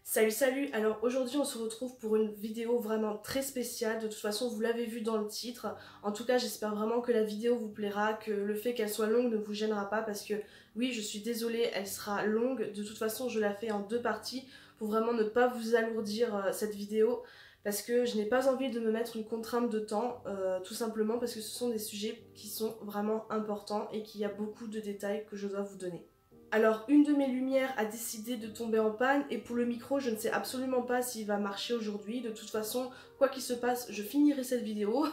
Salut, alors aujourd'hui on se retrouve pour une vidéo vraiment très spéciale. De toute façon vous l'avez vu dans le titre. En tout cas j'espère vraiment que la vidéo vous plaira, que le fait qu'elle soit longue ne vous gênera pas, parce que oui, je suis désolée, elle sera longue. De toute façon je la fais en deux parties pour vraiment ne pas vous alourdir cette vidéo, parce que je n'ai pas envie de me mettre une contrainte de temps, tout simplement parce que ce sont des sujets qui sont vraiment importants et qu'il y a beaucoup de détails que je dois vous donner. Alors, une de mes lumières a décidé de tomber en panne, et pour le micro, je ne sais absolument pas s'il va marcher aujourd'hui. De toute façon, quoi qu'il se passe, je finirai cette vidéo.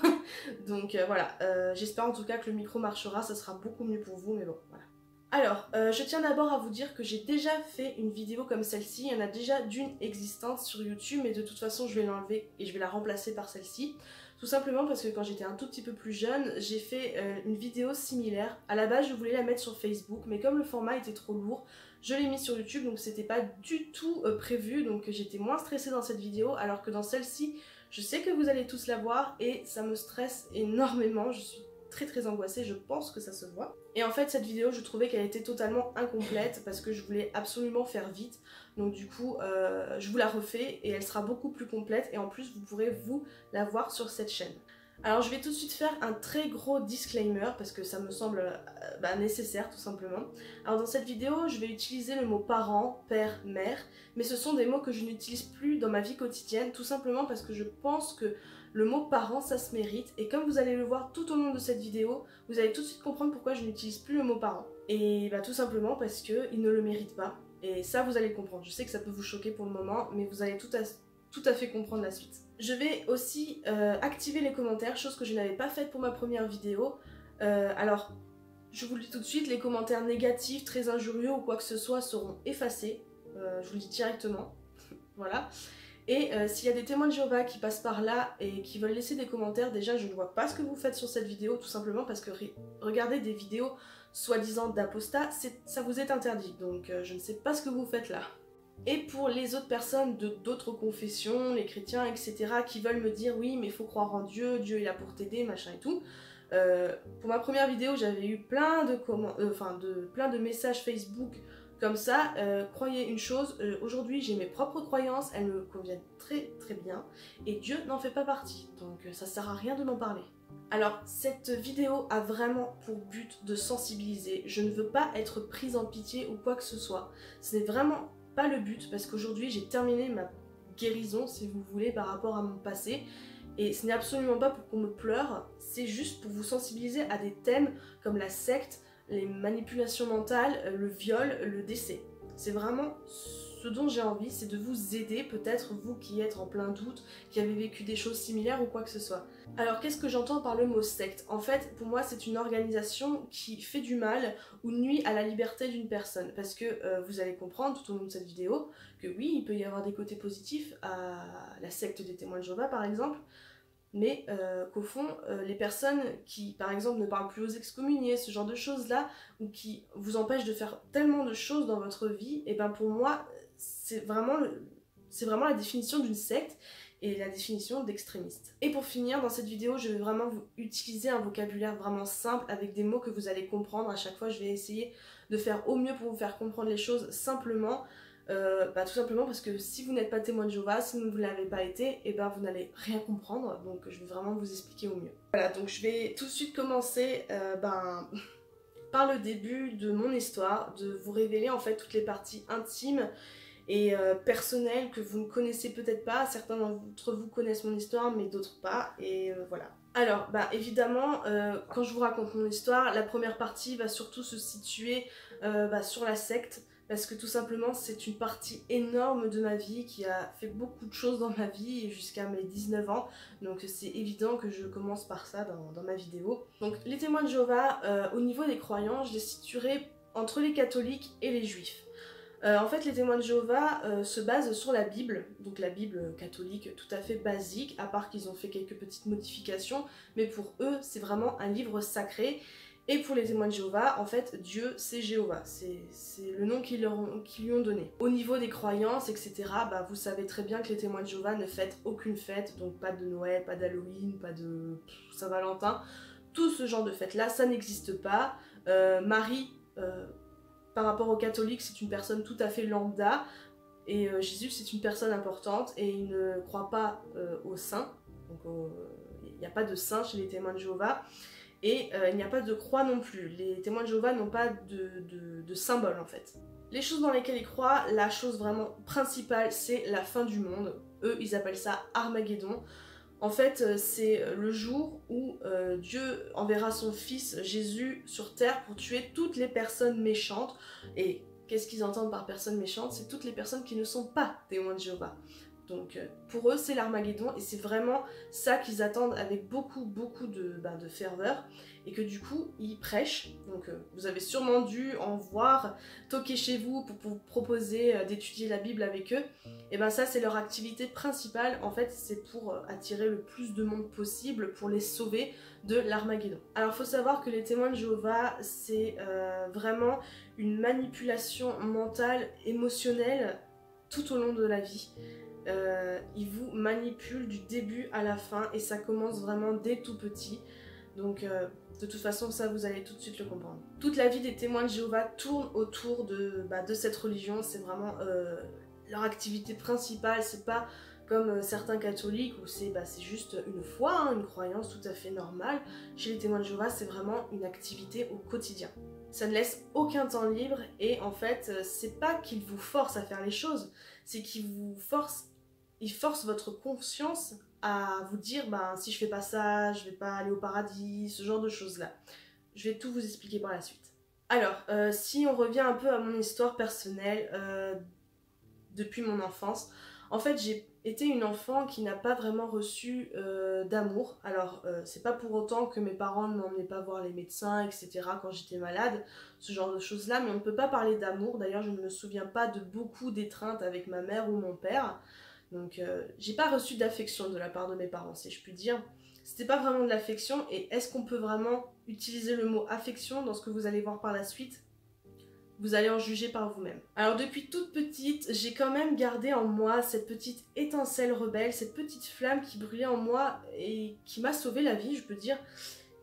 Donc voilà, j'espère en tout cas que le micro marchera, ça sera beaucoup mieux pour vous, mais bon, voilà. Alors, je tiens d'abord à vous dire que j'ai déjà fait une vidéo comme celle-ci. Il y en a déjà d'une existante sur YouTube, mais de toute façon je vais l'enlever et je vais la remplacer par celle-ci. Tout simplement parce que quand j'étais un tout petit peu plus jeune, j'ai fait une vidéo similaire. À la base je voulais la mettre sur Facebook, mais comme le format était trop lourd, je l'ai mis sur YouTube, donc c'était pas du tout prévu, donc j'étais moins stressée dans cette vidéo, alors que dans celle-ci, je sais que vous allez tous la voir et ça me stresse énormément. Je suis très angoissée, je pense que ça se voit. Et en fait cette vidéo je trouvais qu'elle était totalement incomplète parce que je voulais absolument faire vite, donc du coup je vous la refais et elle sera beaucoup plus complète, et en plus vous pourrez vous la voir sur cette chaîne. Alors je vais tout de suite faire un très gros disclaimer parce que ça me semble nécessaire tout simplement. Alors dans cette vidéo je vais utiliser le mot parent, père, mère, mais ce sont des mots que je n'utilise plus dans ma vie quotidienne, tout simplement parce que je pense que le mot parent ça se mérite, et comme vous allez le voir tout au long de cette vidéo, vous allez tout de suite comprendre pourquoi je n'utilise plus le mot parent. Et tout simplement parce qu'il ne le mérite pas, et ça vous allez le comprendre. Je sais que ça peut vous choquer pour le moment, mais vous allez tout à fait comprendre la suite. Je vais aussi activer les commentaires, chose que je n'avais pas faite pour ma première vidéo. Alors, je vous le dis tout de suite, les commentaires négatifs, très injurieux ou quoi que ce soit seront effacés. Je vous le dis directement. Voilà. Et s'il y a des témoins de Jéhovah qui passent par là et qui veulent laisser des commentaires, déjà je ne vois pas ce que vous faites sur cette vidéo, tout simplement parce que regarder des vidéos soi-disant d'apostats, ça vous est interdit. Donc je ne sais pas ce que vous faites là. Et pour les autres personnes d'autres confessions, les chrétiens, etc., qui veulent me dire oui mais il faut croire en Dieu, Dieu est là pour t'aider, machin et tout. Pour ma première vidéo j'avais eu plein de messages Facebook comme ça. Croyez une chose, aujourd'hui j'ai mes propres croyances, elles me conviennent très bien, et Dieu n'en fait pas partie, donc ça sert à rien de m'en parler. Alors cette vidéo a vraiment pour but de sensibiliser, je ne veux pas être prise en pitié ou quoi que ce soit, ce n'est vraiment pas le but, parce qu'aujourd'hui j'ai terminé ma guérison si vous voulez par rapport à mon passé, et ce n'est absolument pas pour qu'on me pleure, c'est juste pour vous sensibiliser à des thèmes comme la secte, les manipulations mentales, le viol, le décès. C'est vraiment ce dont j'ai envie, c'est de vous aider, peut-être vous qui êtes en plein doute, qui avez vécu des choses similaires ou quoi que ce soit. Alors qu'est-ce que j'entends par le mot secte? En fait, pour moi c'est une organisation qui fait du mal ou nuit à la liberté d'une personne, parce que vous allez comprendre tout au long de cette vidéo que oui, il peut y avoir des côtés positifs à la secte des témoins de Jéhovah par exemple, mais qu'au fond, les personnes qui, par exemple, ne parlent plus aux excommuniés, ce genre de choses-là, ou qui vous empêchent de faire tellement de choses dans votre vie, et ben pour moi, c'est vraiment la définition d'une secte et la définition d'extrémiste. Et pour finir, dans cette vidéo, je vais vraiment vous utiliser un vocabulaire vraiment simple, avec des mots que vous allez comprendre. À chaque fois, je vais essayer de faire au mieux pour vous faire comprendre les choses simplement. Tout simplement parce que si vous n'êtes pas témoin de Jéhovah, si vous ne l'avez pas été, et vous n'allez rien comprendre, donc je vais vraiment vous expliquer au mieux. Voilà, donc je vais tout de suite commencer par le début de mon histoire, de vous révéler en fait toutes les parties intimes et personnelles que vous ne connaissez peut-être pas. Certains d'entre vous connaissent mon histoire, mais d'autres pas, et voilà. Alors, évidemment, quand je vous raconte mon histoire, la première partie va surtout se situer sur la secte, parce que tout simplement c'est une partie énorme de ma vie qui a fait beaucoup de choses dans ma vie jusqu'à mes 19 ans, donc c'est évident que je commence par ça dans ma vidéo. Donc les témoins de Jéhovah, au niveau des croyants, je les situerai entre les catholiques et les juifs. En fait les témoins de Jéhovah se basent sur la Bible, donc la Bible catholique tout à fait basique, à part qu'ils ont fait quelques petites modifications, mais pour eux c'est vraiment un livre sacré. Et pour les témoins de Jéhovah, en fait, Dieu, c'est Jéhovah. C'est le nom qu'ils lui ont donné. Au niveau des croyances, etc., vous savez très bien que les témoins de Jéhovah ne fêtent aucune fête. Donc pas de Noël, pas d'Halloween, pas de Saint-Valentin. Tout ce genre de fêtes-là, ça n'existe pas. Marie, par rapport aux catholiques, c'est une personne tout à fait lambda. Et Jésus, c'est une personne importante et il ne croit pas aux saints. Donc il n'y a pas de saints chez les témoins de Jéhovah. Et il n'y a pas de croix non plus. Les témoins de Jéhovah n'ont pas de symbole en fait. Les choses dans lesquelles ils croient, la chose vraiment principale, c'est la fin du monde. Eux, ils appellent ça Armageddon. En fait, c'est le jour où Dieu enverra son fils Jésus sur terre pour tuer toutes les personnes méchantes. Et qu'est-ce qu'ils entendent par personnes méchantes? C'est toutes les personnes qui ne sont pas témoins de Jéhovah. Donc pour eux, c'est l'Armageddon et c'est vraiment ça qu'ils attendent avec beaucoup de ferveur et que du coup, ils prêchent. Donc vous avez sûrement dû en voir toquer chez vous pour vous proposer d'étudier la Bible avec eux. Et ben ça, c'est leur activité principale. En fait, c'est pour attirer le plus de monde possible pour les sauver de l'Armageddon. Alors, faut savoir que les témoins de Jéhovah, c'est vraiment une manipulation mentale, émotionnelle tout au long de la vie. Ils vous manipulent du début à la fin et ça commence vraiment dès tout petit. Donc de toute façon ça vous allez tout de suite le comprendre. Toute la vie des témoins de Jéhovah tourne autour de cette religion. C'est vraiment leur activité principale. C'est pas comme certains catholiques où c'est juste une foi, hein, une croyance tout à fait normale. Chez les témoins de Jéhovah, c'est vraiment une activité au quotidien. Ça ne laisse aucun temps libre et en fait c'est pas qu'ils vous forcent à faire les choses, c'est qu'ils vous forcent, ils forcent votre conscience à vous dire si je fais pas ça, je vais pas aller au paradis, ce genre de choses là. Je vais tout vous expliquer par la suite. Alors, si on revient un peu à mon histoire personnelle, depuis mon enfance, en fait j'ai été une enfant qui n'a pas vraiment reçu d'amour. Alors c'est pas pour autant que mes parents ne m'emmenaient pas voir les médecins, etc. quand j'étais malade, ce genre de choses là, mais on ne peut pas parler d'amour. D'ailleurs je ne me souviens pas de beaucoup d'étreintes avec ma mère ou mon père. Donc j'ai pas reçu d'affection de la part de mes parents, si je puis dire. C'était pas vraiment de l'affection, et est-ce qu'on peut vraiment utiliser le mot affection dans ce que vous allez voir par la suite? Vous allez en juger par vous-même. Alors depuis toute petite, j'ai quand même gardé en moi cette petite étincelle rebelle, cette petite flamme qui brûlait en moi et qui m'a sauvé la vie, je peux dire.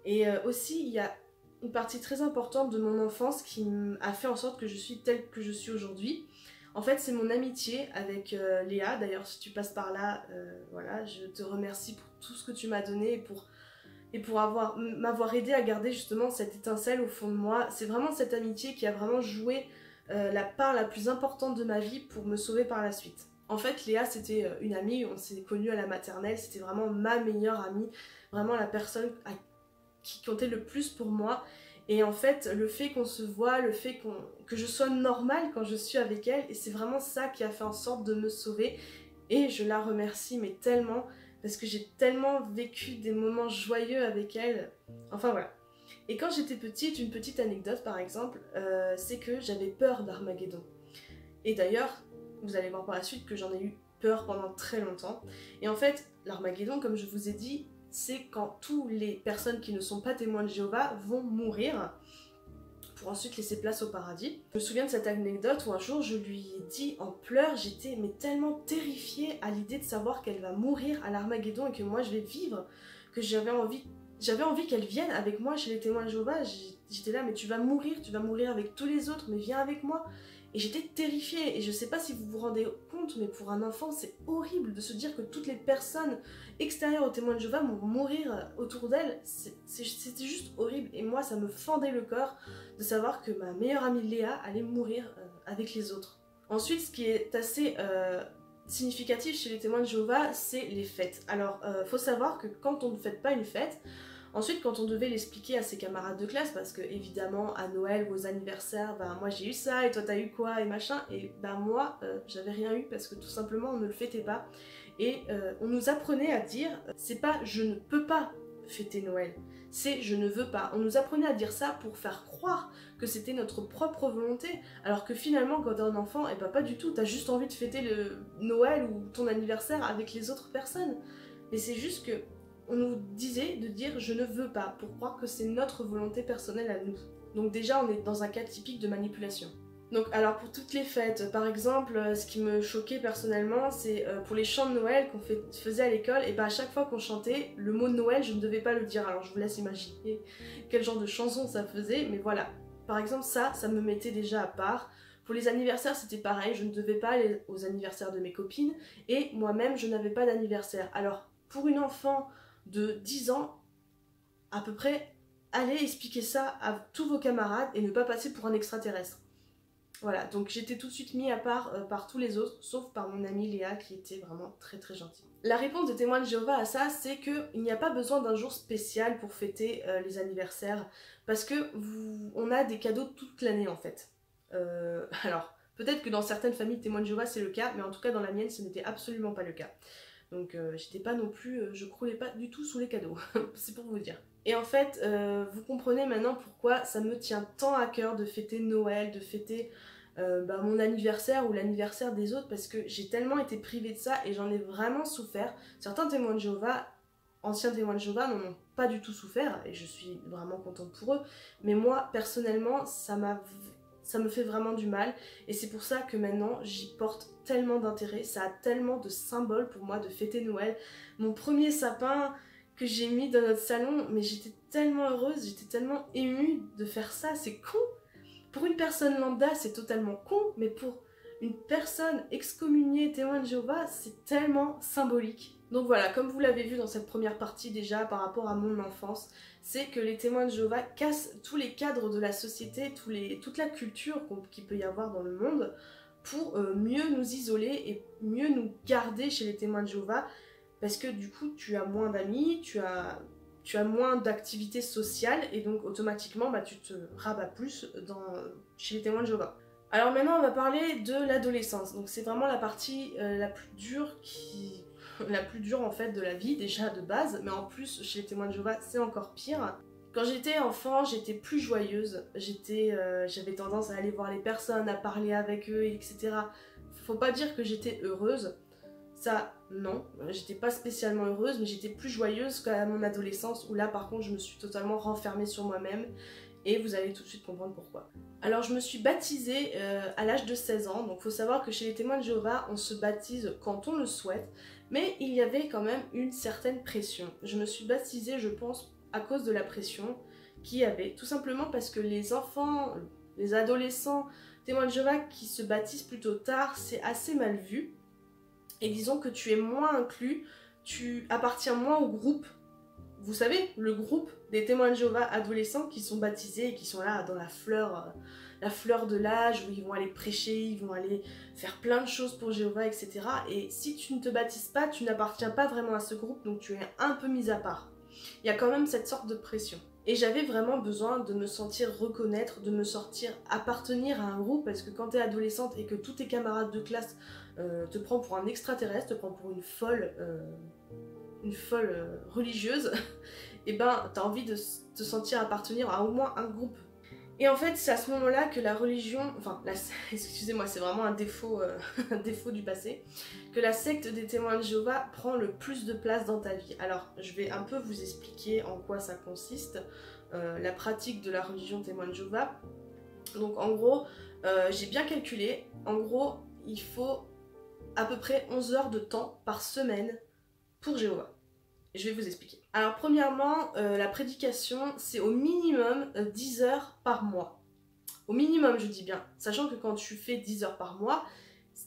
Et aussi, il y a une partie très importante de mon enfance qui a fait en sorte que je suis telle que je suis aujourd'hui. En fait, c'est mon amitié avec Léa. D'ailleurs, si tu passes par là, voilà, je te remercie pour tout ce que tu m'as donné et pour m'avoir aidé à garder justement cette étincelle au fond de moi. C'est vraiment cette amitié qui a vraiment joué la part la plus importante de ma vie pour me sauver par la suite. En fait, Léa, c'était une amie, on s'est connus à la maternelle, c'était vraiment ma meilleure amie, vraiment la personne qui comptait le plus pour moi. Et en fait, le fait qu'on se voit, le fait que je sois normale quand je suis avec elle, et c'est vraiment ça qui a fait en sorte de me sauver. Et je la remercie, mais tellement, parce que j'ai tellement vécu des moments joyeux avec elle. Enfin voilà. Et quand j'étais petite, une petite anecdote par exemple, c'est que j'avais peur d'Armageddon. Et d'ailleurs, vous allez voir par la suite que j'en ai eu peur pendant très longtemps. Et en fait, l'Armageddon, comme je vous ai dit, c'est quand toutes les personnes qui ne sont pas témoins de Jéhovah vont mourir pour ensuite laisser place au paradis. Je me souviens de cette anecdote où un jour je lui ai dit en pleurs, j'étais tellement terrifiée à l'idée de savoir qu'elle va mourir à l'Armageddon et que moi je vais vivre, que j'avais envie qu'elle vienne avec moi chez les témoins de Jéhovah. J'étais là, mais tu vas mourir avec tous les autres, mais viens avec moi. Et j'étais terrifiée, et je sais pas si vous vous rendez compte, mais pour un enfant, c'est horrible de se dire que toutes les personnes extérieures aux témoins de Jéhovah vont mourir autour d'elle. C'était juste horrible, et moi, ça me fendait le corps de savoir que ma meilleure amie Léa allait mourir avec les autres. Ensuite, ce qui est assez significatif chez les témoins de Jéhovah, c'est les fêtes. Alors, faut savoir que quand on ne fête pas une fête, ensuite, quand on devait l'expliquer à ses camarades de classe, parce que évidemment à Noël ou aux anniversaires, moi j'ai eu ça et toi t'as eu quoi et machin, et moi j'avais rien eu parce que tout simplement on ne le fêtait pas. Et on nous apprenait à dire, c'est pas je ne peux pas fêter Noël, c'est je ne veux pas. On nous apprenait à dire ça pour faire croire que c'était notre propre volonté, alors que finalement quand t'es un enfant, pas du tout, t'as juste envie de fêter le Noël ou ton anniversaire avec les autres personnes. Mais c'est juste que on nous disait de dire je ne veux pas, pour croire que c'est notre volonté personnelle à nous. Donc déjà on est dans un cas typique de manipulation. Donc alors pour toutes les fêtes, par exemple, ce qui me choquait personnellement, c'est pour les chants de Noël qu'on faisait à l'école, et à chaque fois qu'on chantait, le mot Noël, je ne devais pas le dire. Alors je vous laisse imaginer quel genre de chanson ça faisait, mais voilà. Par exemple ça me mettait déjà à part. Pour les anniversaires, c'était pareil, je ne devais pas aller aux anniversaires de mes copines, et moi-même, je n'avais pas d'anniversaire. Alors, pour une enfant de 10 ans, à peu près, allez expliquer ça à tous vos camarades et ne pas passer pour un extraterrestre. Voilà, donc j'étais tout de suite mis à part par tous les autres, sauf par mon amie Léa qui était vraiment très très gentille. La réponse des témoins de Jéhovah à ça, c'est qu'il n'y a pas besoin d'un jour spécial pour fêter les anniversaires, parce que on a des cadeaux toute l'année en fait. Alors, peut-être que dans certaines familles de témoins de Jéhovah c'est le cas, mais en tout cas dans la mienne ce n'était absolument pas le cas. Donc j'étais pas non plus, je croulais pas du tout sous les cadeaux, c'est pour vous dire. Et en fait, vous comprenez maintenant pourquoi ça me tient tant à cœur de fêter Noël, de fêter mon anniversaire ou l'anniversaire des autres, parce que j'ai tellement été privée de ça et j'en ai vraiment souffert. Certains témoins de Jéhovah, anciens témoins de Jéhovah, n'en ont pas du tout souffert et je suis vraiment contente pour eux. Mais moi, personnellement, ça me fait vraiment du mal et c'est pour ça que maintenant j'y porte tellement d'intérêt, ça a tellement de symboles pour moi de fêter Noël. Mon premier sapin que j'ai mis dans notre salon, mais j'étais tellement heureuse, j'étais tellement émue de faire ça, c'est con. Pour une personne lambda, c'est totalement con, mais pour une personne excommuniée témoin de Jéhovah, c'est tellement symbolique. Donc voilà, comme vous l'avez vu dans cette première partie déjà par rapport à mon enfance, c'est que les témoins de Jéhovah cassent tous les cadres de la société, toute la culture qu'il peut y avoir dans le monde pour mieux nous isoler et mieux nous garder chez les témoins de Jéhovah, parce que du coup tu as moins d'amis, tu as moins d'activités sociales et donc automatiquement tu te rabats plus chez les témoins de Jéhovah. Alors maintenant on va parler de l'adolescence, donc c'est vraiment la partie la plus dure la plus dure en fait de la vie déjà de base, mais en plus chez les témoins de Jéhovah c'est encore pire. Quand j'étais enfant, j'étais plus joyeuse, j'avais tendance à aller voir les personnes, à parler avec eux, etc. Faut pas dire que j'étais heureuse, ça non, j'étais pas spécialement heureuse, mais j'étais plus joyeuse qu'à mon adolescence où là par contre je me suis totalement renfermée sur moi-même et vous allez tout de suite comprendre pourquoi. Alors je me suis baptisée à l'âge de 16 ans, donc faut savoir que chez les témoins de Jéhovah on se baptise quand on le souhaite, mais il y avait quand même une certaine pression. Je me suis baptisée je pense à cause de la pression qu'il y avait, tout simplement parce que les enfants, les adolescents témoins de Jéhovah qui se baptisent plutôt tard, c'est assez mal vu. Et disons que tu es moins inclus, tu appartiens moins au groupe. Vous savez, le groupe des témoins de Jéhovah adolescents qui sont baptisés et qui sont là dans la fleur de l'âge, où ils vont aller prêcher, ils vont aller faire plein de choses pour Jéhovah, etc. Et si tu ne te baptises pas, tu n'appartiens pas vraiment à ce groupe, donc tu es un peu mis à part. Il y a quand même cette sorte de pression. Et j'avais vraiment besoin de me sentir reconnaître, de me sentir appartenir à un groupe, parce que quand tu es adolescente et que tous tes camarades de classe te prennent pour un extraterrestre, te prennent pour une folle religieuse, et ben t'as envie de te sentir appartenir à au moins un groupe. Et en fait c'est à ce moment-là que la religion, excusez-moi c'est vraiment un défaut, un défaut du passé, que la secte des témoins de Jéhovah prend le plus de place dans ta vie. Alors je vais un peu vous expliquer en quoi ça consiste, la pratique de la religion témoin de Jéhovah. Donc en gros, j'ai bien calculé, en gros il faut à peu près 11 heures de temps par semaine pour Jéhovah. Je vais vous expliquer. Alors premièrement, la prédication, c'est au minimum 10 heures par mois. Au minimum, je dis bien. Sachant que quand tu fais 10 heures par mois,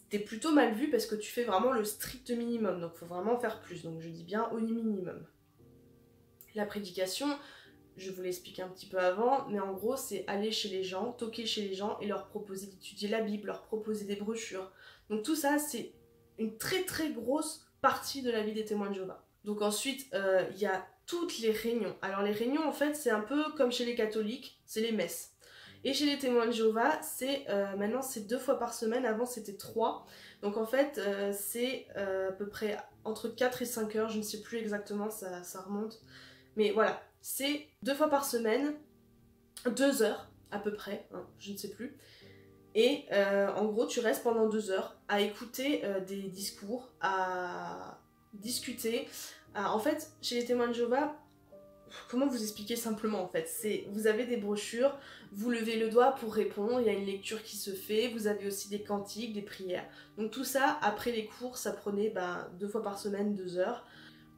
t'es plutôt mal vu parce que tu fais vraiment le strict minimum. Donc il faut vraiment faire plus. Donc je dis bien au minimum. La prédication, je vous l'explique un petit peu avant, mais en gros, c'est aller chez les gens, toquer chez les gens et leur proposer d'étudier la Bible, leur proposer des brochures. Donc tout ça, c'est une très très grosse partie de la vie des témoins de Jéhovah. Donc ensuite, il y a toutes les réunions. Alors les réunions, en fait, c'est un peu comme chez les catholiques, c'est les messes. Et chez les témoins de Jéhovah, maintenant c'est 2 fois par semaine, avant c'était 3. Donc en fait, c'est à peu près entre 4 et 5 heures, je ne sais plus exactement, ça remonte. Mais voilà, c'est 2 fois par semaine, 2 heures à peu près, hein, je ne sais plus. Et en gros, tu restes pendant 2 heures à écouter des discours, à discuter. En fait, chez les témoins de Jéhovah, comment vous expliquer simplement en fait, vous avez des brochures, vous levez le doigt pour répondre, il y a une lecture qui se fait, vous avez aussi des cantiques, des prières. Donc tout ça, après les cours, ça prenait 2 fois par semaine, 2 heures.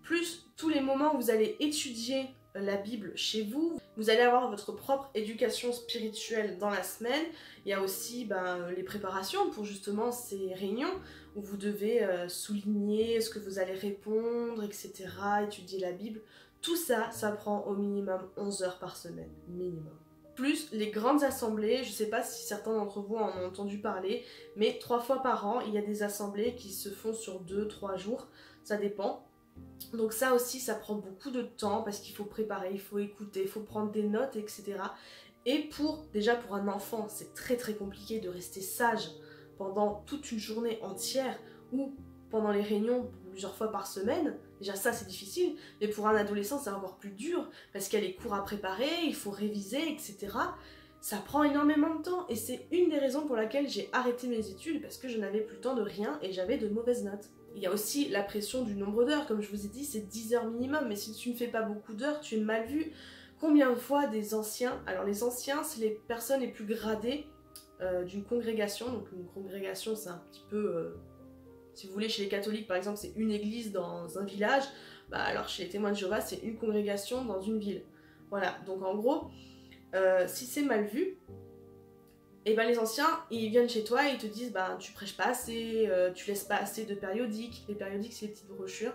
Plus tous les moments où vous allez étudier la Bible chez vous. Vous allez avoir votre propre éducation spirituelle dans la semaine. Il y a aussi les préparations pour justement ces réunions où vous devez souligner ce que vous allez répondre, etc., étudier la Bible. Tout ça, ça prend au minimum 11 heures par semaine, minimum. Plus les grandes assemblées, je ne sais pas si certains d'entre vous en ont entendu parler, mais 3 fois par an, il y a des assemblées qui se font sur 2-3 jours, ça dépend. Donc ça aussi, ça prend beaucoup de temps parce qu'il faut préparer, il faut écouter, il faut prendre des notes, etc. Et déjà pour un enfant, c'est très très compliqué de rester sage pendant toute une journée entière ou pendant les réunions plusieurs fois par semaine. Déjà ça c'est difficile, mais pour un adolescent c'est encore plus dur parce qu'il y a les cours à préparer, il faut réviser, etc. Ça prend énormément de temps et c'est une des raisons pour laquelle j'ai arrêté mes études parce que je n'avais plus le temps de rien et j'avais de mauvaises notes. Il y a aussi la pression du nombre d'heures, comme je vous ai dit c'est 10 heures minimum, mais si tu ne fais pas beaucoup d'heures, tu es mal vu. Combien de fois des anciens, alors les anciens c'est les personnes les plus gradées d'une congrégation, donc une congrégation c'est un petit peu, si vous voulez chez les catholiques par exemple c'est une église dans un village, alors chez les témoins de Jéhovah c'est une congrégation dans une ville. Voilà, donc en gros, si c'est mal vu, et les anciens, ils viennent chez toi et ils te disent tu prêches pas assez, tu laisses pas assez de périodiques. Les périodiques, c'est les petites brochures.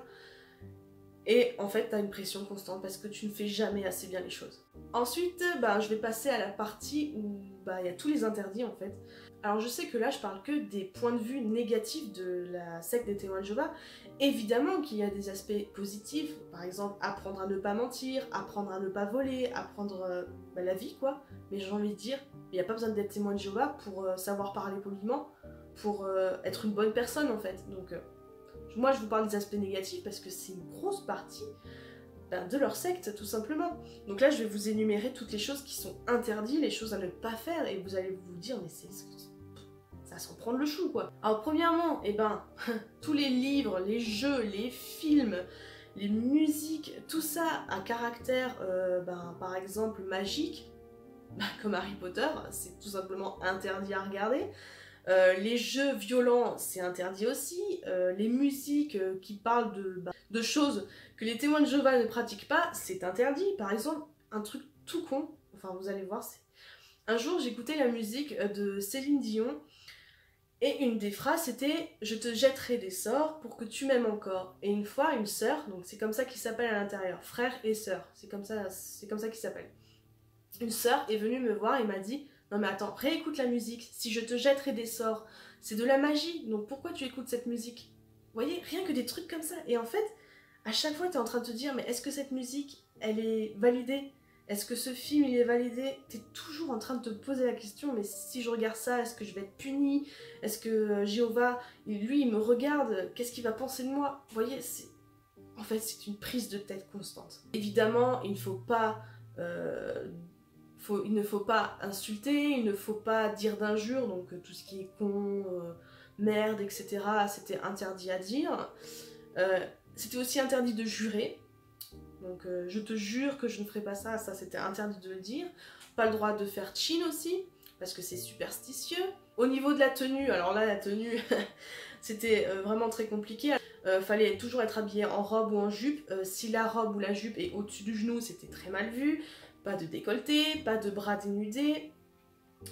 Et en fait, t'as une pression constante parce que tu ne fais jamais assez bien les choses. Ensuite, je vais passer à la partie où il y a tous les interdits en fait. Alors je sais que là, je parle que des points de vue négatifs de la secte des témoins de Jéhovah. Évidemment qu'il y a des aspects positifs, par exemple apprendre à ne pas mentir, apprendre à ne pas voler, apprendre la vie quoi. Mais j'ai envie de dire, il n'y a pas besoin d'être témoin de Jéhovah pour savoir parler poliment, pour être une bonne personne en fait. Donc moi je vous parle des aspects négatifs parce que c'est une grosse partie de leur secte tout simplement. Donc là je vais vous énumérer toutes les choses qui sont interdites, les choses à ne pas faire et vous allez vous dire mais c'est ça s'en prendre le chou quoi. Alors premièrement, tous les livres, les jeux, les films, les musiques, tout ça à caractère par exemple magique, comme Harry Potter, c'est tout simplement interdit à regarder. Les jeux violents, c'est interdit aussi. Les musiques qui parlent de choses que les témoins de Jéhovah ne pratiquent pas, c'est interdit. Par exemple, un truc tout con, enfin vous allez voir, un jour j'écoutais la musique de Céline Dion et une des phrases c'était « Je te jetterai des sorts pour que tu m'aimes encore ». Et une fois, une sœur, donc c'est comme ça qu'ils s'appellent à l'intérieur, frère et sœur, c'est comme ça qu'ils s'appellent. Une sœur est venue me voir et m'a dit « Non mais attends, réécoute la musique, si je te jetterai des sorts, c'est de la magie, donc pourquoi tu écoutes cette musique ?» Vous voyez, rien que des trucs comme ça. Et en fait, à chaque fois tu es en train de te dire « Mais est-ce que cette musique, elle est validée ? Est-ce que ce film, il est validé ?» Tu es toujours en train de te poser la question « Mais si je regarde ça, est-ce que je vais être punie ? Est-ce que Jéhovah, lui, il me regarde, qu'est-ce qu'il va penser de moi ?» Vous voyez, en fait, c'est une prise de tête constante. Évidemment, il ne faut pas... il ne faut pas insulter, il ne faut pas dire d'injures, donc tout ce qui est con, merde, etc. c'était interdit à dire. C'était aussi interdit de jurer, donc je te jure que je ne ferai pas ça, ça c'était interdit de le dire. Pas le droit de faire chin aussi, parce que c'est superstitieux. Au niveau de la tenue, alors là la tenue, c'était vraiment très compliqué. Fallait toujours être habillé en robe ou en jupe. Si la robe ou la jupe est au-dessus du genou, c'était très mal vu. Pas de décolleté, pas de bras dénudés,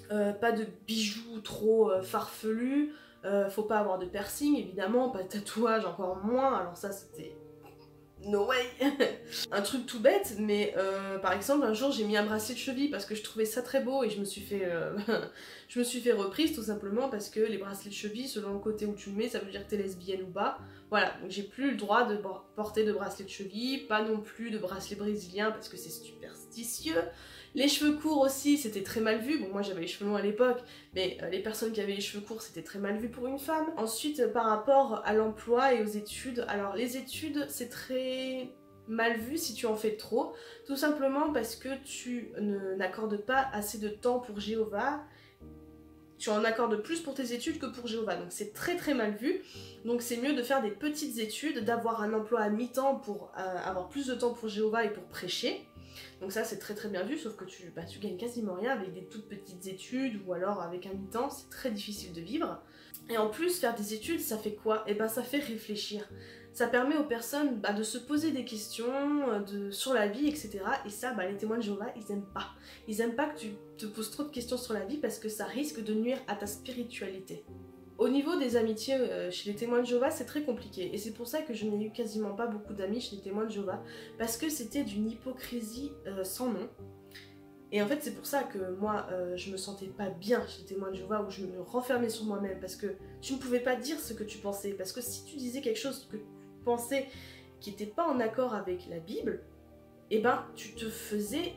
pas de bijoux trop farfelus, faut pas avoir de piercing évidemment, pas de tatouage encore moins, alors ça c'était... No way. Un truc tout bête, mais par exemple un jour j'ai mis un bracelet de cheville parce que je trouvais ça très beau et je me suis fait reprise tout simplement parce que les bracelets de cheville selon le côté où tu le mets ça veut dire que t'es lesbienne ou pas. Voilà, donc j'ai plus le droit de porter de bracelet de cheville, pas non plus de bracelet brésilien parce que c'est superstitieux. Les cheveux courts aussi, c'était très mal vu. Bon, moi j'avais les cheveux longs à l'époque, mais les personnes qui avaient les cheveux courts, c'était très mal vu pour une femme. Ensuite, par rapport à l'emploi et aux études, alors les études, c'est très mal vu si tu en fais trop, tout simplement parce que tu n'accordes pas assez de temps pour Jéhovah. Tu en accordes plus pour tes études que pour Jéhovah, donc c'est très très mal vu. Donc c'est mieux de faire des petites études, d'avoir un emploi à mi-temps pour avoir plus de temps pour Jéhovah et pour prêcher. Donc ça c'est très très bien vu, sauf que tu gagnes quasiment rien avec des toutes petites études ou alors avec un mi-temps, c'est très difficile de vivre. Et en plus, faire des études, ça fait quoi? Eh ben ça fait réfléchir. Ça permet aux personnes de se poser des questions sur la vie, etc. Et ça, les témoins de Jéhovah, ils aiment pas. Ils aiment pas que tu te poses trop de questions sur la vie parce que ça risque de nuire à ta spiritualité. Au niveau des amitiés chez les témoins de Jéhovah, c'est très compliqué. Et c'est pour ça que je n'ai eu quasiment pas beaucoup d'amis chez les témoins de Jéhovah. Parce que c'était d'une hypocrisie sans nom. Et en fait, c'est pour ça que moi, je me sentais pas bien chez les témoins de Jéhovah, où je me renfermais sur moi-même, parce que tu ne pouvais pas dire ce que tu pensais. Parce que si tu disais quelque chose que tu pensais qui n'était pas en accord avec la Bible, eh ben, tu te faisais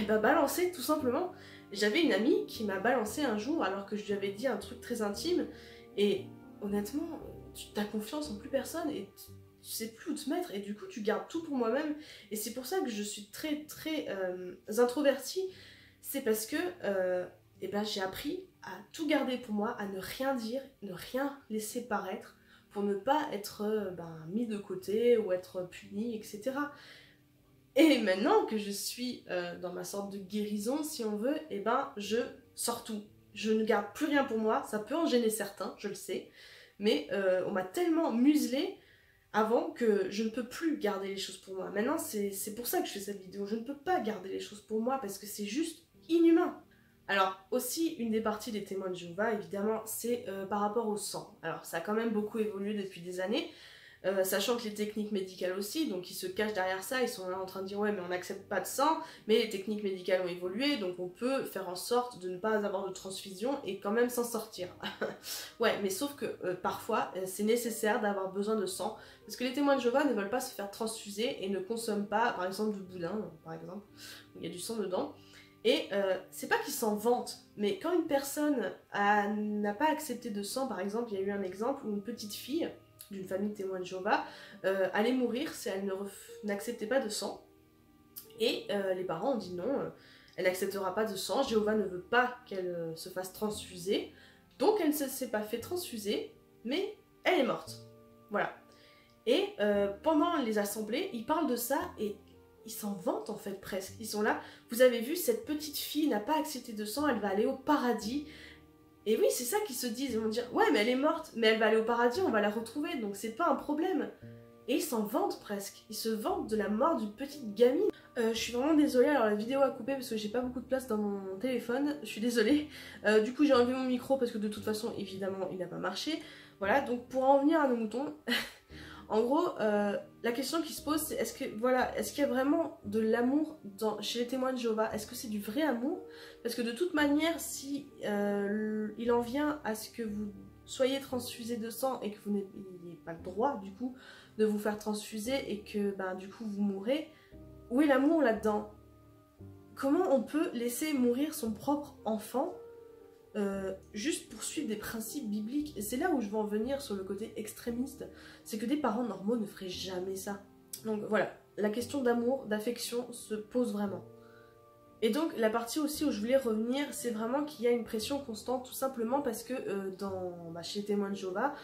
balancer, tout simplement. J'avais une amie qui m'a balancé un jour, alors que je lui avais dit un truc très intime, et honnêtement, tu t'as confiance en plus personne, et tu sais plus où te mettre, et du coup tu gardes tout pour moi-même. Et c'est pour ça que je suis très introvertie. C'est parce que j'ai appris à tout garder pour moi, à ne rien dire, ne rien laisser paraître, pour ne pas être mis de côté ou être puni, etc. Et maintenant que je suis dans ma sorte de guérison, si on veut, je sors tout. Je ne garde plus rien pour moi, ça peut en gêner certains, je le sais, mais on m'a tellement muselée avant que je ne peux plus garder les choses pour moi. Maintenant, c'est pour ça que je fais cette vidéo. Je ne peux pas garder les choses pour moi parce que c'est juste inhumain. Alors, aussi, une des parties des témoins de Jéhovah, évidemment, c'est par rapport au sang. Alors, ça a quand même beaucoup évolué depuis des années, sachant que les techniques médicales aussi, donc ils se cachent derrière ça, ils sont là en train de dire ouais mais on n'accepte pas de sang, mais les techniques médicales ont évolué, donc on peut faire en sorte de ne pas avoir de transfusion et quand même s'en sortir. Ouais, mais sauf que parfois c'est nécessaire d'avoir besoin de sang, parce que les témoins de Jéhovah ne veulent pas se faire transfuser et ne consomment pas, par exemple, du boudin, par exemple, où il y a du sang dedans. Et c'est pas qu'ils s'en vantent, mais quand une personne n'a pas accepté de sang, par exemple, il y a eu un exemple où une petite fille d'une famille témoin de Jéhovah allait mourir si elle n'acceptait pas de sang. Et les parents ont dit non, elle n'acceptera pas de sang, Jéhovah ne veut pas qu'elle se fasse transfuser, donc elle ne s'est pas fait transfuser, mais elle est morte. Voilà. Et pendant les assemblées, ils parlent de ça et ils s'en vantent en fait presque. Ils sont là, vous avez vu, cette petite fille n'a pas accepté de sang, elle va aller au paradis. Et oui, c'est ça qu'ils se disent, ils vont dire ouais mais elle est morte, mais elle va aller au paradis, on va la retrouver, donc c'est pas un problème. Et ils s'en vantent presque, ils se vantent de la mort d'une petite gamine. Je suis vraiment désolée, alors la vidéo a coupé parce que j'ai pas beaucoup de place dans mon téléphone, je suis désolée. Du coup j'ai enlevé mon micro parce que de toute façon évidemment il n'a pas marché. Voilà, donc pour en venir à nos moutons, en gros, la question qui se pose, c'est est-ce qu'il y a vraiment de l'amour chez les témoins de Jéhovah? Est-ce que c'est du vrai amour? Parce que de toute manière, si il en vient à ce que vous soyez transfusé de sang et que vous n'ayez pas le droit, du coup, de vous faire transfuser et que, du coup, vous mourrez, où est l'amour là-dedans? Comment on peut laisser mourir son propre enfant juste pour suivre des principes bibliques? Et c'est là où je veux en venir sur le côté extrémiste, c'est que des parents normaux ne feraient jamais ça. Donc voilà, la question d'amour, d'affection se pose vraiment. Et donc la partie aussi où je voulais revenir, c'est vraiment qu'il y a une pression constante, tout simplement parce que chez les témoins de Jéhovah,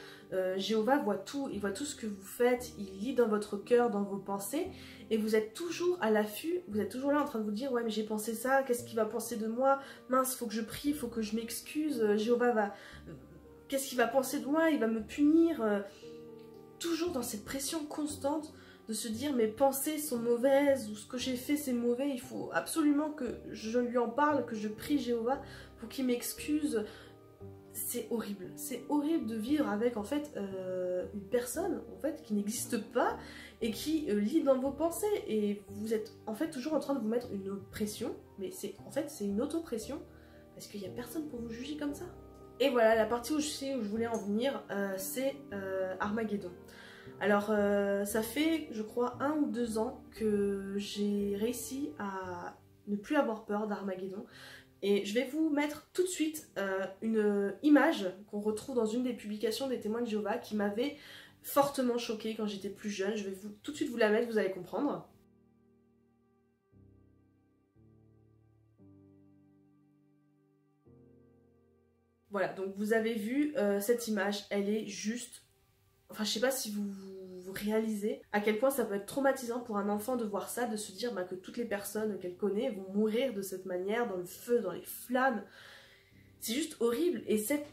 Jéhovah voit tout, il voit tout ce que vous faites, il lit dans votre cœur, dans vos pensées, et vous êtes toujours à l'affût, vous êtes toujours là en train de vous dire ouais mais j'ai pensé ça, qu'est-ce qu'il va penser de moi, mince faut que je prie, faut que je m'excuse, Jéhovah va... qu'est-ce qu'il va penser de moi, il va me punir, toujours dans cette pression constante de se dire mes pensées sont mauvaises ou ce que j'ai fait c'est mauvais, il faut absolument que je lui en parle, que je prie Jéhovah pour qu'il m'excuse. C'est horrible de vivre avec en fait une personne en fait qui n'existe pas et qui lit dans vos pensées, et vous êtes en fait toujours en train de vous mettre une pression, mais c'est une auto-pression parce qu'il n'y a personne pour vous juger comme ça. Et voilà, la partie où je voulais en venir, c'est Armageddon. Alors ça fait je crois 1 ou 2 ans que j'ai réussi à ne plus avoir peur d'Armageddon, et je vais vous mettre tout de suite une image qu'on retrouve dans une des publications des témoins de Jéhovah qui m'avait fortement choquée quand j'étais plus jeune. Je vais tout de suite vous la mettre, vous allez comprendre. Voilà, donc vous avez vu cette image, elle est juste... Enfin, je sais pas si vous réalisez à quel point ça peut être traumatisant pour un enfant de voir ça, de se dire que toutes les personnes qu'elle connaît vont mourir de cette manière, dans le feu, dans les flammes. C'est juste horrible. Et cette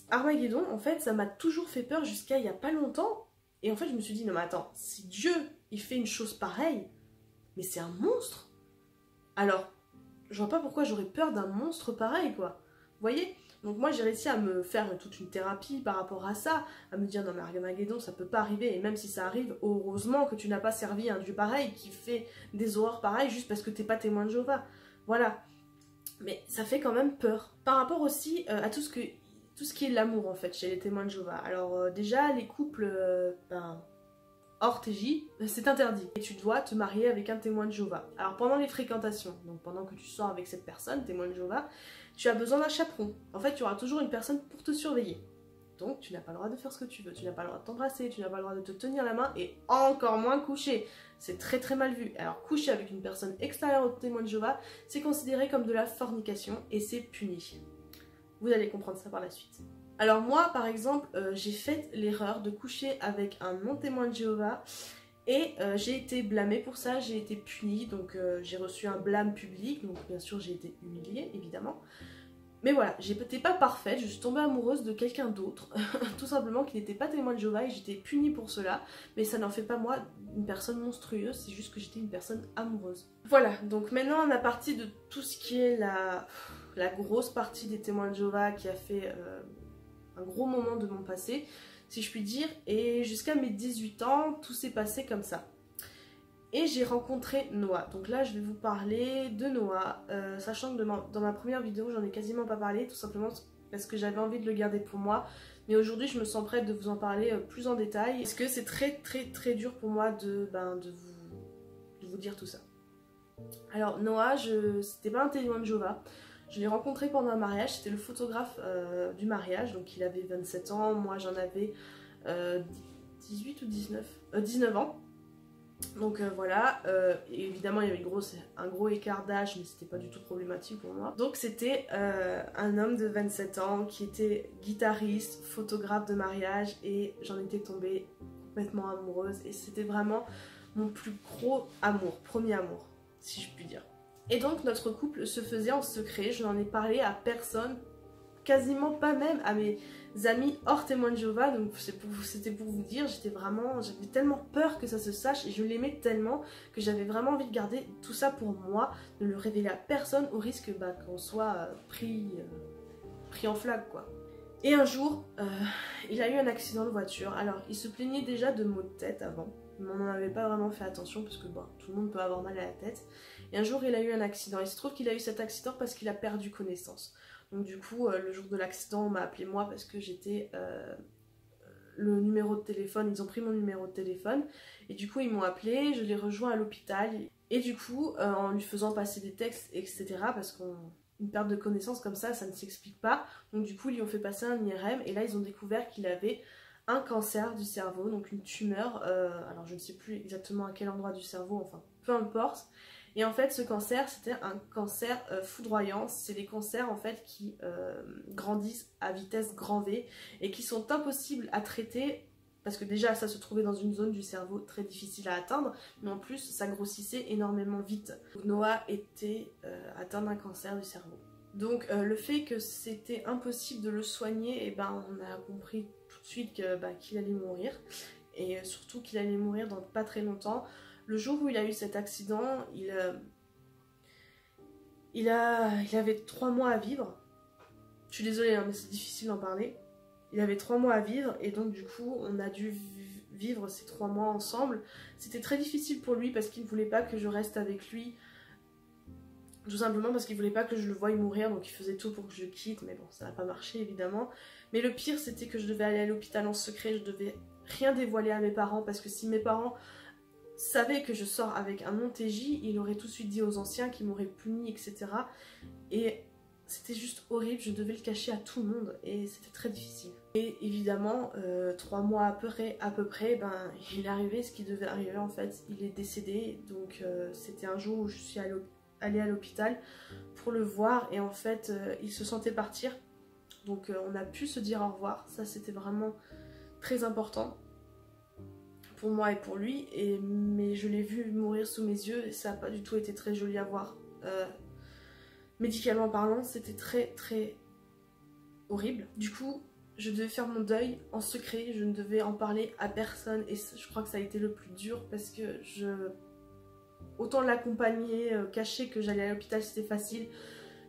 Armageddon, en fait, ça m'a toujours fait peur jusqu'à il y a pas longtemps. Et en fait, je me suis dit, non mais attends, si Dieu, il fait une chose pareille, mais c'est un monstre. Alors, je vois pas pourquoi j'aurais peur d'un monstre pareil, quoi. Vous voyez? Donc moi, j'ai réussi à me faire toute une thérapie par rapport à ça, à me dire, non mais Armageddon, ça peut pas arriver, et même si ça arrive, heureusement que tu n'as pas servi un Dieu pareil qui fait des horreurs pareilles juste parce que t'es pas témoin de Jéhovah. Voilà. Mais ça fait quand même peur. Par rapport aussi à tout ce qui est l'amour, en fait, chez les témoins de Jéhovah. Alors déjà, les couples hors TJ, c'est interdit. Et tu dois te marier avec un témoin de Jéhovah. Alors pendant les fréquentations, donc pendant que tu sors avec cette personne, témoin de Jéhovah, tu as besoin d'un chaperon. En fait, tu auras toujours une personne pour te surveiller. Donc tu n'as pas le droit de faire ce que tu veux, tu n'as pas le droit de t'embrasser, tu n'as pas le droit de te tenir la main et encore moins coucher. C'est très très mal vu. Alors coucher avec une personne extérieure au témoin de Jéhovah, c'est considéré comme de la fornication et c'est puni. Vous allez comprendre ça par la suite. Alors moi par exemple, j'ai fait l'erreur de coucher avec un non-témoin de Jéhovah et j'ai été blâmée pour ça, j'ai été punie, donc j'ai reçu un blâme public, donc bien sûr j'ai été humiliée évidemment. Mais voilà, j'étais pas parfaite, je suis tombée amoureuse de quelqu'un d'autre, tout simplement qui n'était pas témoin de Jéhovah et j'étais punie pour cela, mais ça n'en fait pas moi une personne monstrueuse, c'est juste que j'étais une personne amoureuse. Voilà, donc maintenant on a parti de tout ce qui est la grosse partie des témoins de Jéhovah qui a fait un gros moment de mon passé, si je puis dire, et jusqu'à mes 18 ans, tout s'est passé comme ça. Et j'ai rencontré Noah. Donc là, je vais vous parler de Noah, sachant que dans ma première vidéo, j'en ai quasiment pas parlé, tout simplement parce que j'avais envie de le garder pour moi. Mais aujourd'hui, je me sens prête de vous en parler plus en détail, parce que c'est très très très dur pour moi de vous dire tout ça. Alors Noah, c'était pas un témoin de Jéhovah. Je l'ai rencontré pendant un mariage, c'était le photographe du mariage, donc il avait 27 ans, moi j'en avais 18 ou 19 ans. Donc voilà, évidemment il y avait un gros écart d'âge, mais c'était pas du tout problématique pour moi. Donc c'était un homme de 27 ans qui était guitariste, photographe de mariage, et j'en étais tombée complètement amoureuse, et c'était vraiment mon plus gros amour, premier amour, si je puis dire. Et donc notre couple se faisait en secret, je n'en ai parlé à personne, quasiment pas même à mes amis hors témoins de Jéhovah, donc c'était pour vous dire, j'avais tellement peur que ça se sache et je l'aimais tellement que j'avais vraiment envie de garder tout ça pour moi, de le révéler à personne au risque qu'on soit pris en flaque quoi. Et un jour, il a eu un accident de voiture. Alors il se plaignait déjà de maux de tête avant, mais on n'en avait pas vraiment fait attention parce que bon, tout le monde peut avoir mal à la tête. Et un jour il a eu un accident, il se trouve qu'il a eu cet accident parce qu'il a perdu connaissance. Donc du coup, le jour de l'accident, on m'a appelé moi parce que j'étais le numéro de téléphone, ils ont pris mon numéro de téléphone. Et du coup, ils m'ont appelé, je l'ai rejoint à l'hôpital. Et du coup, en lui faisant passer des textes, etc. Parce qu'une perte de connaissance comme ça ne s'explique pas. Donc du coup, ils lui ont fait passer un IRM. Et là, ils ont découvert qu'il avait un cancer du cerveau, donc une tumeur. Alors je ne sais plus exactement à quel endroit du cerveau, enfin, peu importe. Et en fait, ce cancer, c'était un cancer foudroyant. C'est des cancers en fait qui grandissent à vitesse grand V et qui sont impossibles à traiter parce que déjà, ça se trouvait dans une zone du cerveau très difficile à atteindre, mais en plus, ça grossissait énormément vite. Noah était atteint d'un cancer du cerveau. Donc, le fait que c'était impossible de le soigner, et ben, on a compris tout de suite qu'il allait mourir et surtout qu'il allait mourir dans pas très longtemps. Le jour où il a eu cet accident, il avait 3 mois à vivre. Je suis désolée, hein, mais c'est difficile d'en parler. Il avait 3 mois à vivre et donc du coup, on a dû vivre ces 3 mois ensemble. C'était très difficile pour lui parce qu'il ne voulait pas que je reste avec lui. Tout simplement parce qu'il voulait pas que je le voie mourir, donc il faisait tout pour que je quitte. Mais bon, ça n'a pas marché évidemment. Mais le pire, c'était que je devais aller à l'hôpital en secret. Je devais rien dévoiler à mes parents parce que si mes parents savait que je sors avec un non-TJ, il aurait tout de suite dit aux anciens qui m'auraient puni, etc. Et c'était juste horrible, je devais le cacher à tout le monde et c'était très difficile. Et évidemment, 3 mois à peu près, ben, il est arrivé ce qui devait arriver en fait, il est décédé. Donc c'était un jour où je suis allée à l'hôpital pour le voir et en fait, il se sentait partir. Donc on a pu se dire au revoir, ça c'était vraiment très important pour moi et pour lui, mais je l'ai vu mourir sous mes yeux et ça n'a pas du tout été très joli à voir. Médicalement parlant, c'était très très horrible. Du coup, je devais faire mon deuil en secret, je ne devais en parler à personne et je crois que ça a été le plus dur parce que autant l'accompagner, cacher que j'allais à l'hôpital c'était facile,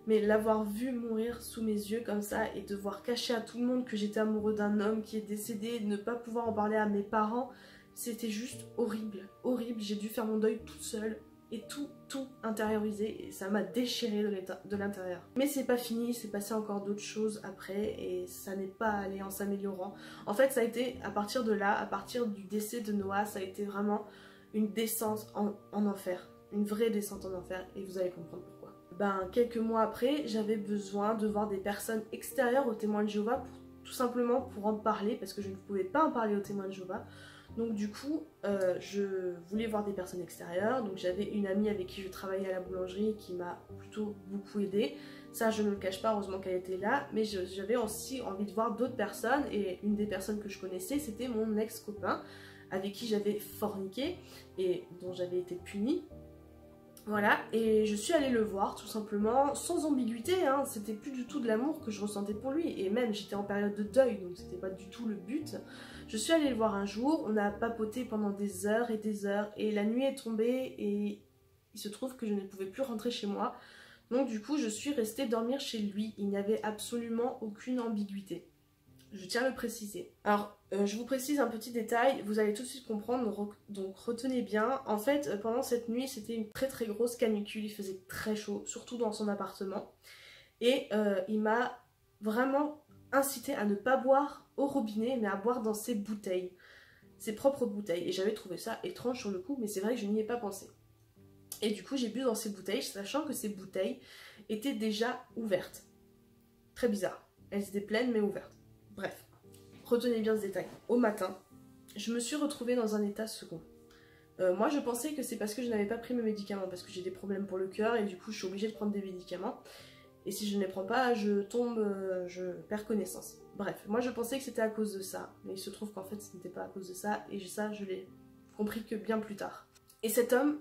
mais l'avoir vu mourir sous mes yeux comme ça et devoir cacher à tout le monde que j'étais amoureux d'un homme qui est décédé, ne pas pouvoir en parler à mes parents, c'était juste horrible, horrible. J'ai dû faire mon deuil toute seule et tout intérioriser et ça m'a déchiré de l'intérieur. Mais c'est pas fini, il s'est passé encore d'autres choses après et ça n'est pas allé en s'améliorant. En fait ça a été à partir de là, à partir du décès de Noah, ça a été vraiment une descente en enfer, une vraie descente en enfer et vous allez comprendre pourquoi. Ben, quelques mois après, j'avais besoin de voir des personnes extérieures aux témoins de Jéhovah, tout simplement pour en parler, parce que je ne pouvais pas en parler aux témoins de Jéhovah. Donc du coup, je voulais voir des personnes extérieures, donc j'avais une amie avec qui je travaillais à la boulangerie qui m'a plutôt beaucoup aidée. Ça, je ne le cache pas, heureusement qu'elle était là, mais j'avais aussi envie de voir d'autres personnes, et une des personnes que je connaissais, c'était mon ex-copain, avec qui j'avais forniqué, et dont j'avais été punie. Voilà, et je suis allée le voir tout simplement, sans ambiguïté, hein, c'était plus du tout de l'amour que je ressentais pour lui, et même j'étais en période de deuil, donc c'était pas du tout le but. Je suis allée le voir un jour, on a papoté pendant des heures, et la nuit est tombée, et il se trouve que je ne pouvais plus rentrer chez moi, donc du coup je suis restée dormir chez lui, il n'y avait absolument aucune ambiguïté. Je tiens à le préciser. Alors, je vous précise un petit détail, vous allez tout de suite comprendre, donc retenez bien. En fait, pendant cette nuit, c'était une très grosse canicule, il faisait très chaud, surtout dans son appartement. Et il m'a vraiment incité à ne pas boire au robinet, mais à boire dans ses bouteilles, ses propres bouteilles. Et j'avais trouvé ça étrange sur le coup, mais c'est vrai que je n'y ai pas pensé. Et du coup, j'ai bu dans ces bouteilles, sachant que ces bouteilles étaient déjà ouvertes. Très bizarre. Elles étaient pleines, mais ouvertes. Bref, retenez bien ce détail. Au matin, je me suis retrouvée dans un état second. Moi, je pensais que c'est parce que je n'avais pas pris mes médicaments, parce que j'ai des problèmes pour le cœur et du coup, je suis obligée de prendre des médicaments. Et si je ne les prends pas, je tombe, je perds connaissance. Bref, moi, je pensais que c'était à cause de ça. Mais il se trouve qu'en fait, ce n'était pas à cause de ça. Et ça, je l'ai compris que bien plus tard. Et cet homme,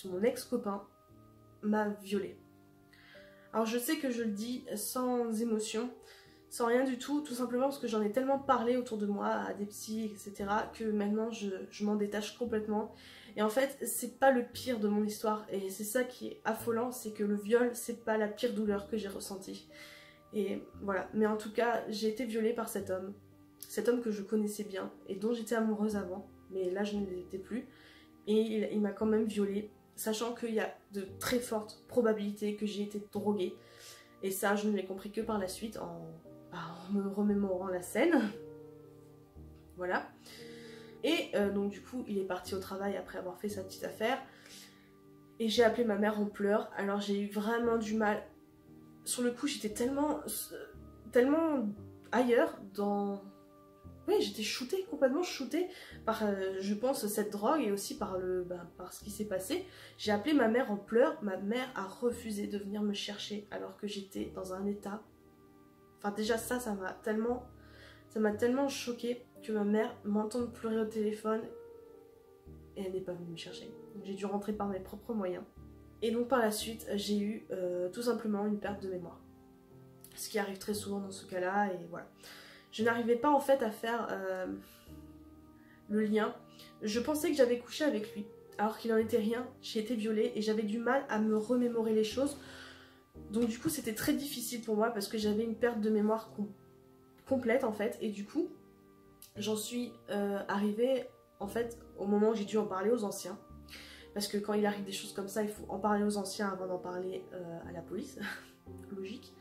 mon ex-copain, m'a violée. Alors, je sais que je le dis sans émotion, sans rien du tout simplement parce que j'en ai tellement parlé autour de moi, à des psys, etc., que maintenant je m'en détache complètement. Et en fait, c'est pas le pire de mon histoire, et c'est ça qui est affolant, c'est que le viol, c'est pas la pire douleur que j'ai ressentie. Et voilà, mais en tout cas, j'ai été violée par cet homme que je connaissais bien, et dont j'étais amoureuse avant, mais là je ne l'étais plus, et il m'a quand même violée, sachant qu'il y a de très fortes probabilités que j'ai été droguée, et ça, je ne l'ai compris que par la suite, en me remémorant la scène. Voilà. Et donc du coup, il est parti au travail après avoir fait sa petite affaire. Et j'ai appelé ma mère en pleurs. Alors j'ai eu vraiment du mal. Sur le coup, j'étais tellement ailleurs dans... Oui, j'étais shootée, complètement shootée par, je pense, cette drogue et aussi par ce qui s'est passé. J'ai appelé ma mère en pleurs. Ma mère a refusé de venir me chercher alors que j'étais dans un état... Enfin déjà ça m'a tellement choquée que ma mère m'entende pleurer au téléphone et elle n'est pas venue me chercher. J'ai dû rentrer par mes propres moyens. Et donc par la suite, j'ai eu tout simplement une perte de mémoire. Ce qui arrive très souvent dans ce cas-là, et voilà. Je n'arrivais pas en fait à faire le lien. Je pensais que j'avais couché avec lui, alors qu'il n'en était rien. J'ai été violée et j'avais du mal à me remémorer les choses. Donc du coup c'était très difficile pour moi parce que j'avais une perte de mémoire complète en fait, et du coup j'en suis arrivée en fait au moment où j'ai dû en parler aux anciens, parce que quand il arrive des choses comme ça il faut en parler aux anciens avant d'en parler à la police, logique.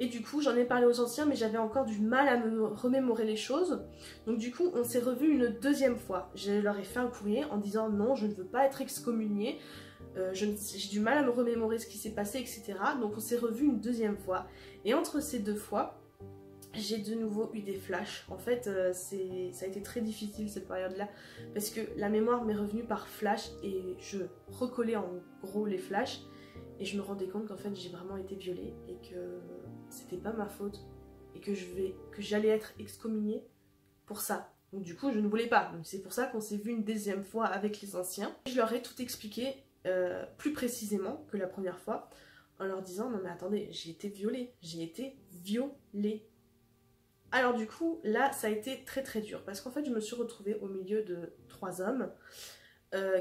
Et du coup j'en ai parlé aux anciens, mais j'avais encore du mal à me remémorer les choses, donc du coup on s'est revus une deuxième fois. Je leur ai fait un courrier en disant non, je ne veux pas être excommuniée, j'ai du mal à me remémorer ce qui s'est passé, etc. Donc on s'est revus une deuxième fois. Et entre ces deux fois, j'ai de nouveau eu des flashs. En fait, ça a été très difficile cette période-là, parce que la mémoire m'est revenue par flash, et je recollais en gros les flashs, et je me rendais compte qu'en fait j'ai vraiment été violée, et que c'était pas ma faute, et que j'allais être excommuniée pour ça. Donc du coup je ne voulais pas. Donc c'est pour ça qu'on s'est vu une deuxième fois avec les anciens. Je leur ai tout expliqué, plus précisément que la première fois, en leur disant non mais attendez, j'ai été violée, Alors du coup, là, ça a été très très dur parce qu'en fait, je me suis retrouvée au milieu de 3 hommes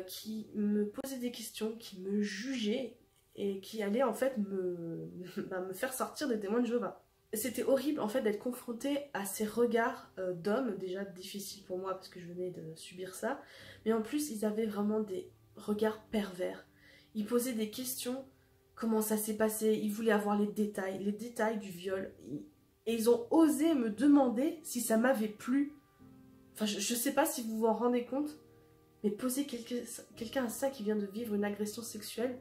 qui me posaient des questions, qui me jugeaient et qui allaient en fait me faire sortir des témoins de Jéhovah. C'était horrible en fait d'être confrontée à ces regards d'hommes, déjà difficiles pour moi parce que je venais de subir ça, mais en plus ils avaient vraiment des regards pervers. Ils posaient des questions, comment ça s'est passé, ils voulaient avoir les détails du viol, et ils ont osé me demander si ça m'avait plu. Enfin je sais pas si vous vous en rendez compte, mais poser quelqu'un à ça qui vient de vivre une agression sexuelle,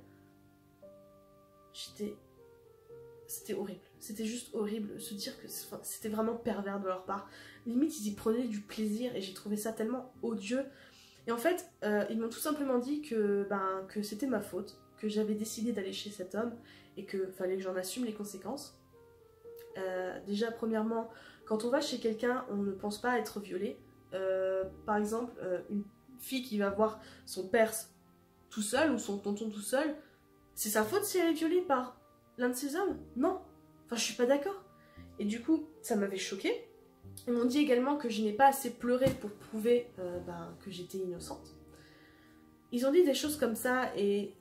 c'était horrible. C'était juste horrible. Se dire que c'était vraiment pervers de leur part. Limite, ils y prenaient du plaisir et j'ai trouvé ça tellement odieux. Et en fait, ils m'ont tout simplement dit que c'était ma faute, que j'avais décidé d'aller chez cet homme et que fallait que j'en assume les conséquences. Déjà, premièrement, quand on va chez quelqu'un, on ne pense pas être violé. Par exemple, une fille qui va voir son père tout seul ou son tonton tout seul, c'est sa faute si elle est violée par l'un de ces hommes? Non. Enfin, je suis pas d'accord. Et du coup, ça m'avait choquée. Ils m'ont dit également que je n'ai pas assez pleuré pour prouver que j'étais innocente. Ils ont dit des choses comme ça et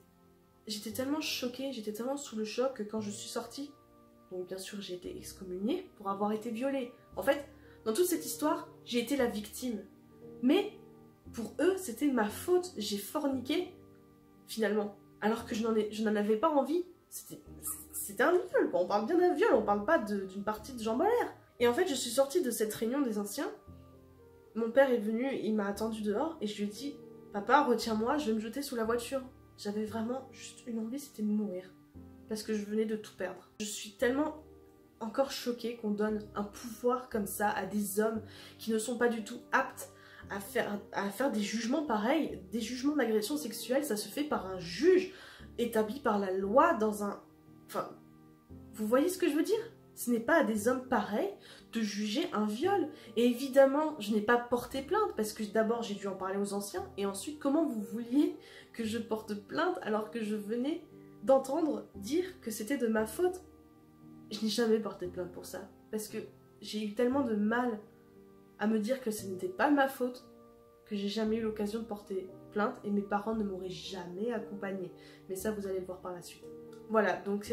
j'étais tellement choquée, j'étais tellement sous le choc que quand je suis sortie, donc bien sûr j'ai été excommuniée pour avoir été violée. En fait, dans toute cette histoire, j'ai été la victime. Mais pour eux, c'était ma faute. J'ai forniqué, finalement. Alors que je n'en avais pas envie. C'était un viol, quoi. On parle bien d'un viol, on parle pas d'une partie de jambes à l'air. Et en fait, je suis sortie de cette réunion des anciens. Mon père est venu, il m'a attendu dehors et je lui ai dit « Papa, retiens-moi, je vais me jeter sous la voiture. » J'avais vraiment juste une envie, c'était de mourir. Parce que je venais de tout perdre. Je suis tellement encore choquée qu'on donne un pouvoir comme ça à des hommes qui ne sont pas du tout aptes à faire des jugements pareils. Des jugements d'agression sexuelle, ça se fait par un juge établi par la loi dans un... Enfin, vous voyez ce que je veux dire? Ce n'est pas à des hommes pareils de juger un viol. Et évidemment, je n'ai pas porté plainte parce que d'abord j'ai dû en parler aux anciens et ensuite comment vous vouliez que je porte plainte alors que je venais d'entendre dire que c'était de ma faute? Je n'ai jamais porté plainte pour ça parce que j'ai eu tellement de mal à me dire que ce n'était pas ma faute que j'ai jamais eu l'occasion de porter plainte et mes parents ne m'auraient jamais accompagnée. Mais ça, vous allez le voir par la suite. Voilà, donc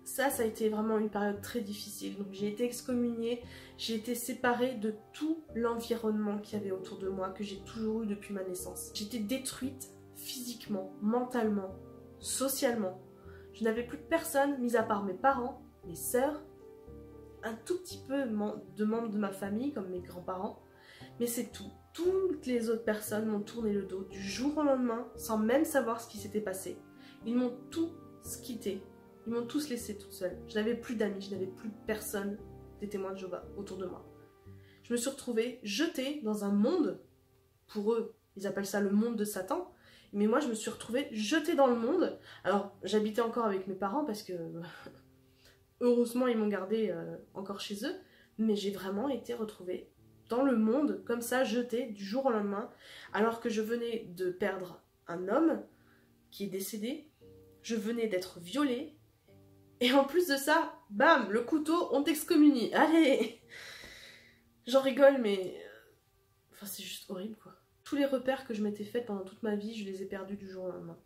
ça a été vraiment une période très difficile. Donc j'ai été excommuniée, j'ai été séparée de tout l'environnement qu'il y avait autour de moi, que j'ai toujours eu depuis ma naissance. J'étais détruite physiquement, mentalement, socialement. Je n'avais plus personne, mis à part mes parents, mes sœurs, un tout petit peu de membres de ma famille, comme mes grands-parents, mais c'est tout. Toutes les autres personnes m'ont tourné le dos du jour au lendemain, sans même savoir ce qui s'était passé. Ils m'ont tous quitté, ils m'ont tous laissé toute seule. Je n'avais plus d'amis, je n'avais plus personne des témoins de Jéhovah autour de moi. Je me suis retrouvée jetée dans un monde, pour eux, ils appellent ça le monde de Satan, mais moi je me suis retrouvée jetée dans le monde. Alors j'habitais encore avec mes parents parce que... heureusement, ils m'ont gardée encore chez eux, mais j'ai vraiment été retrouvée dans le monde, comme ça, jetée du jour au lendemain, alors que je venais de perdre un homme qui est décédé, je venais d'être violée, et en plus de ça, bam, le couteau, on t'excommunie, allez. J'en rigole, mais... Enfin, c'est juste horrible, quoi. Tous les repères que je m'étais faits pendant toute ma vie, je les ai perdus du jour au lendemain.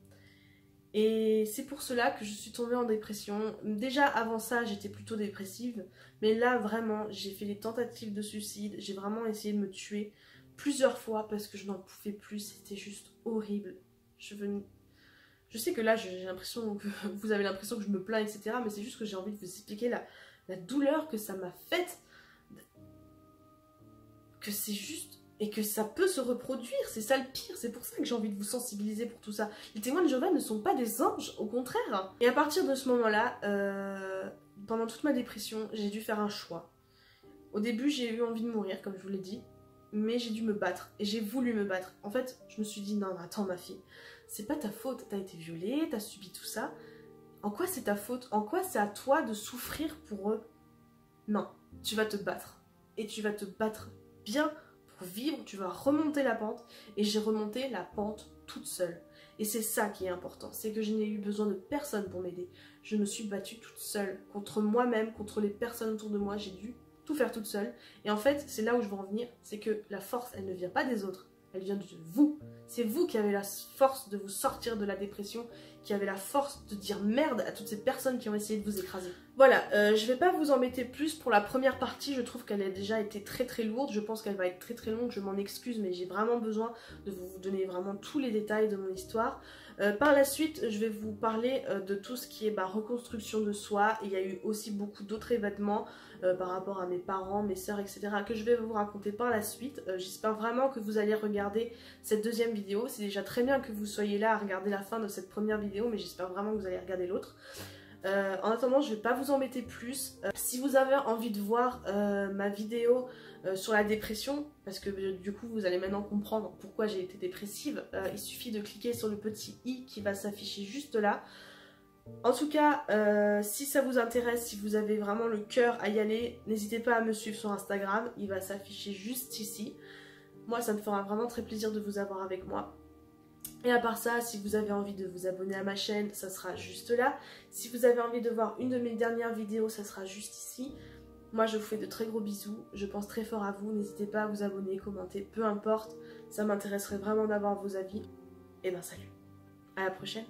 Et c'est pour cela que je suis tombée en dépression. Déjà avant ça, j'étais plutôt dépressive. Mais là, vraiment, j'ai fait des tentatives de suicide. J'ai vraiment essayé de me tuer plusieurs fois parce que je n'en pouvais plus. C'était juste horrible. Je sais que là, j'ai l'impression que vous avez l'impression que je me plains, etc. Mais c'est juste que j'ai envie de vous expliquer la douleur que ça m'a faite. Que c'est juste... Et que ça peut se reproduire, c'est ça le pire, c'est pour ça que j'ai envie de vous sensibiliser pour tout ça. Les témoins de Jéhovah ne sont pas des anges, au contraire. Et à partir de ce moment-là, pendant toute ma dépression, j'ai dû faire un choix. Au début, j'ai eu envie de mourir, comme je vous l'ai dit, mais j'ai dû me battre, et j'ai voulu me battre. En fait, je me suis dit, non, attends ma fille, c'est pas ta faute, t'as été violée, t'as subi tout ça. En quoi c'est ta faute? En quoi c'est à toi de souffrir pour eux? Non, tu vas te battre. Et tu vas te battre bien pour vivre, tu vas remonter la pente. Et j'ai remonté la pente toute seule. Et c'est ça qui est important, c'est que je n'ai eu besoin de personne pour m'aider. Je me suis battue toute seule, contre moi-même, contre les personnes autour de moi. J'ai dû tout faire toute seule. Et en fait, c'est là où je veux en venir, c'est que la force, elle ne vient pas des autres, elle vient de vous. C'est vous qui avez la force de vous sortir de la dépression, qui avez la force de dire merde à toutes ces personnes qui ont essayé de vous écraser. Voilà, je vais pas vous embêter plus pour la première partie, je trouve qu'elle a déjà été très lourde, je pense qu'elle va être très longue, je m'en excuse, mais j'ai vraiment besoin de vous donner vraiment tous les détails de mon histoire. Par la suite, je vais vous parler de tout ce qui est reconstruction de soi. Il y a eu aussi beaucoup d'autres événements par rapport à mes parents, mes soeurs, etc. que je vais vous raconter par la suite. J'espère vraiment que vous allez regarder cette deuxième vidéo. C'est déjà très bien que vous soyez là à regarder la fin de cette première vidéo, mais j'espère vraiment que vous allez regarder l'autre. En attendant, je ne vais pas vous embêter plus. Si vous avez envie de voir ma vidéo sur la dépression, parce que du coup vous allez maintenant comprendre pourquoi j'ai été dépressive, il suffit de cliquer sur le petit i qui va s'afficher juste là. En tout cas, si ça vous intéresse, si vous avez vraiment le cœur à y aller, n'hésitez pas à me suivre sur Instagram, il va s'afficher juste ici. Moi, ça me fera vraiment très plaisir de vous avoir avec moi. Et à part ça, si vous avez envie de vous abonner à ma chaîne, ça sera juste là. Si vous avez envie de voir une de mes dernières vidéos, ça sera juste ici. Moi, je vous fais de très gros bisous. Je pense très fort à vous. N'hésitez pas à vous abonner, commenter, peu importe. Ça m'intéresserait vraiment d'avoir vos avis. Et ben salut. À la prochaine.